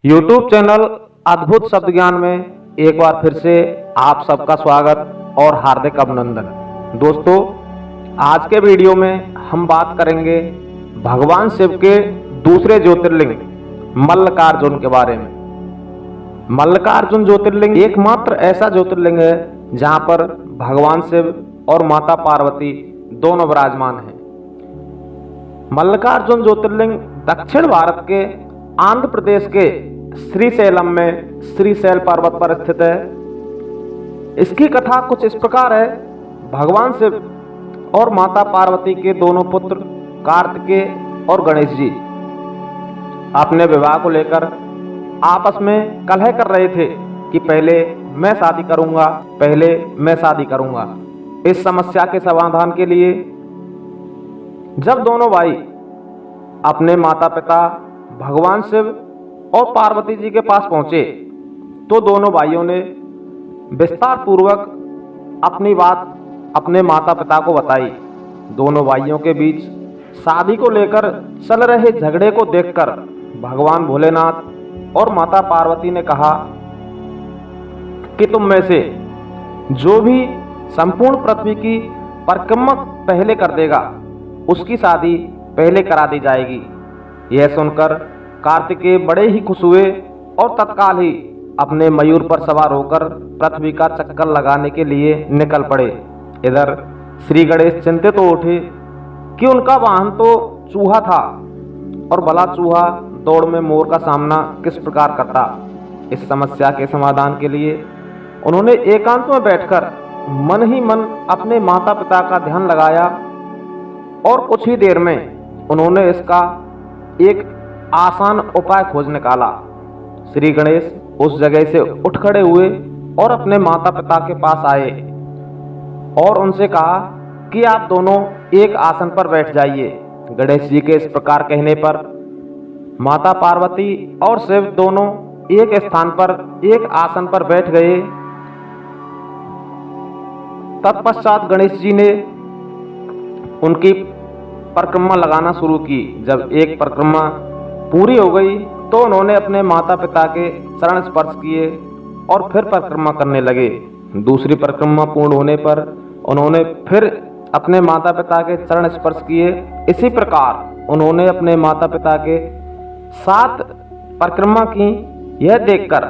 YouTube channel अद्भुत शब्द ज्ञान में एक बार फिर से आप सबका स्वागत और हार्दिक अभिनंदन। दोस्तों, आज के वीडियो में हम बात करेंगे भगवान शिव के दूसरे ज्योतिर्लिंग मल्लिकार्जुन के बारे में। मल्लिकार्जुन ज्योतिर्लिंग एकमात्र ऐसा ज्योतिर्लिंग है जहां पर भगवान शिव और माता पार्वती दोनों विराजमान हैं। मल्लिकार्जुन ज्योतिर्लिंग दक्षिण भारत के आंध्र प्रदेश के श्रीशैलम में श्रीशैल पर्वत पर स्थित है। इसकी कथा कुछ इस प्रकार है। भगवान शिव और माता पार्वती के दोनों पुत्र कार्तिकेय और गणेश जी अपने विवाह को लेकर आपस में कलह कर रहे थे कि पहले मैं शादी करूंगा, पहले मैं शादी करूंगा। इस समस्या के समाधान के लिए जब दोनों भाई अपने माता पिता भगवान शिव और पार्वती जी के पास पहुंचे तो दोनों भाइयों ने विस्तार पूर्वक अपनी बात अपने माता पिता को बताई। दोनों भाइयों के बीच शादी को लेकर चल रहे झगड़े को देखकर भगवान भोलेनाथ और माता पार्वती ने कहा कि तुम में से जो भी संपूर्ण पृथ्वी की परिक्रमा पहले कर देगा उसकी शादी पहले करा दी जाएगी। यह सुनकर कार्तिकेय बड़े ही खुश हुए और तत्काल ही अपने मयूर पर सवार होकर पृथ्वी का चक्कर लगाने के लिए निकल पड़े। इधर श्री गणेश चिंतित हो उठे कि उनका वाहन तो चूहा था और भला चूहा दौड़ में मोर का सामना किस प्रकार करता। इस समस्या के समाधान के लिए उन्होंने एकांत में बैठकर मन ही मन अपने माता पिता का ध्यान लगाया और कुछ ही देर में उन्होंने इसका एक आसान उपाय खोज निकाला। श्री गणेश उस जगह से उठ खड़े हुए और अपने माता पिता के पास आए और उनसे कहा कि आप दोनों एक आसन पर बैठ जाइए। गणेश जी के इस प्रकार कहने पर माता पार्वती और शिव दोनों एक स्थान पर एक आसन पर बैठ गए। तत्पश्चात गणेश जी ने उनकी परिक्रमा लगाना शुरू की। जब एक परिक्रमा पूरी हो गई तो उन्होंने अपने माता पिता के चरण स्पर्श किए और फिर परिक्रमा करने लगे। दूसरी परिक्रमा पूर्ण होने पर उन्होंने फिर अपने माता पिता के चरण स्पर्श किए। इसी प्रकार उन्होंने अपने माता पिता के 7 परिक्रमा की। यह देखकर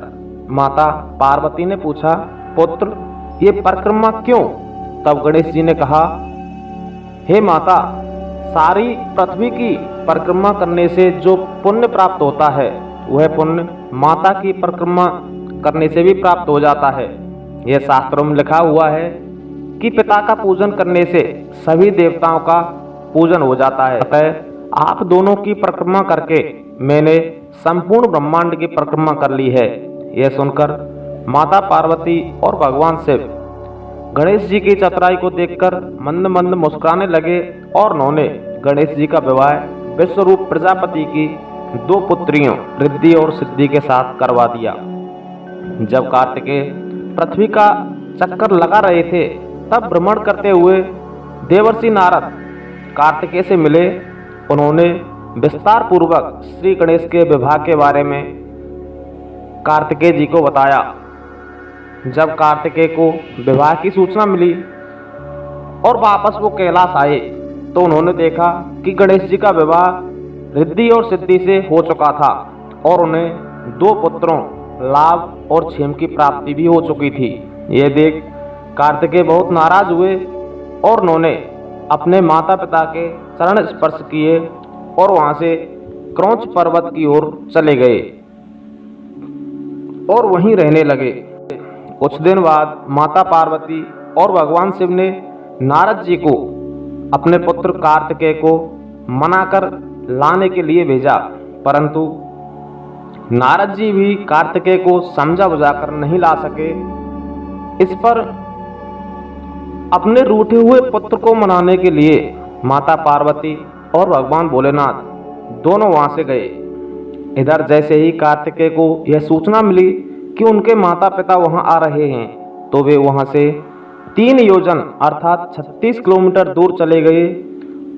माता पार्वती ने पूछा, पुत्र ये परिक्रमा क्यों? तब गणेश जी ने कहा, हे माता, सारी पृथ्वी की परिक्रमा करने से जो पुण्य प्राप्त होता है वह पुण्य माता की परिक्रमा करने से भी प्राप्त हो जाता है। यह शास्त्रों में लिखा हुआ है कि पिता का पूजन करने से सभी देवताओं का पूजन हो जाता है। अतः आप दोनों की परिक्रमा करके मैंने संपूर्ण ब्रह्मांड की परिक्रमा कर ली है। यह सुनकर माता पार्वती और भगवान शिव गणेश जी की चतुराई को देखकर मंद मंद मुस्कुराने लगे और उन्होंने गणेश जी का विवाह विश्वरूप प्रजापति की 2 पुत्रियों रिद्धि और सिद्धि के साथ करवा दिया। जब कार्तिकेय पृथ्वी का चक्कर लगा रहे थे तब भ्रमण करते हुए देवर्षि नारद कार्तिकेय से मिले। उन्होंने विस्तार पूर्वक श्री गणेश के विवाह के बारे में कार्तिकेय जी को बताया। जब कार्तिकेय को विवाह की सूचना मिली और वापस वो कैलाश आए तो उन्होंने देखा कि गणेश जी का विवाह रिद्धि और सिद्धि से हो चुका था और उन्हें 2 पुत्रों लाभ और क्षेम की प्राप्ति भी हो चुकी थी। यह देख कार्तिकेय बहुत नाराज हुए और उन्होंने अपने माता पिता के चरण स्पर्श किए और वहां से क्रौंच पर्वत की ओर चले गए और वहीं रहने लगे। कुछ दिन बाद माता पार्वती और भगवान शिव ने नारद जी को अपने पुत्र कार्तिकेय को मनाकर लाने के लिए भेजा, परंतु नारद जी भी कार्तिकेय को समझा बुझाकर नहीं ला सके। इस पर अपने रूठे हुए पुत्र को मनाने के लिए माता पार्वती और भगवान भोलेनाथ दोनों वहां से गए। इधर जैसे ही कार्तिकेय को यह सूचना मिली कि उनके माता पिता वहां आ रहे हैं तो वे वहां से 3 योजन अर्थात 36 किलोमीटर दूर चले गए।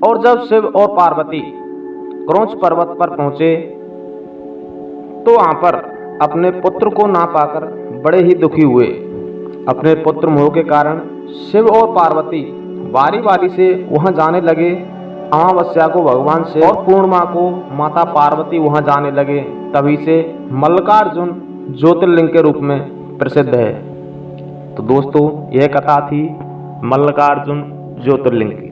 और जब शिव और पार्वती क्रौंच पर्वत पर पहुंचे तो वहां पर अपने पुत्र को ना पाकर बड़े ही दुखी हुए। अपने पुत्र मोह के कारण शिव और पार्वती बारी बारी से वहां जाने लगे। अमावस्या को भगवान शिव और पूर्णिमा को माता पार्वती वहां जाने लगे। तभी से मल्लिकार्जुन ज्योतिर्लिंग के रूप में प्रसिद्ध है। तो दोस्तों, यह कथा थी मल्लिकार्जुन ज्योतिर्लिंग की।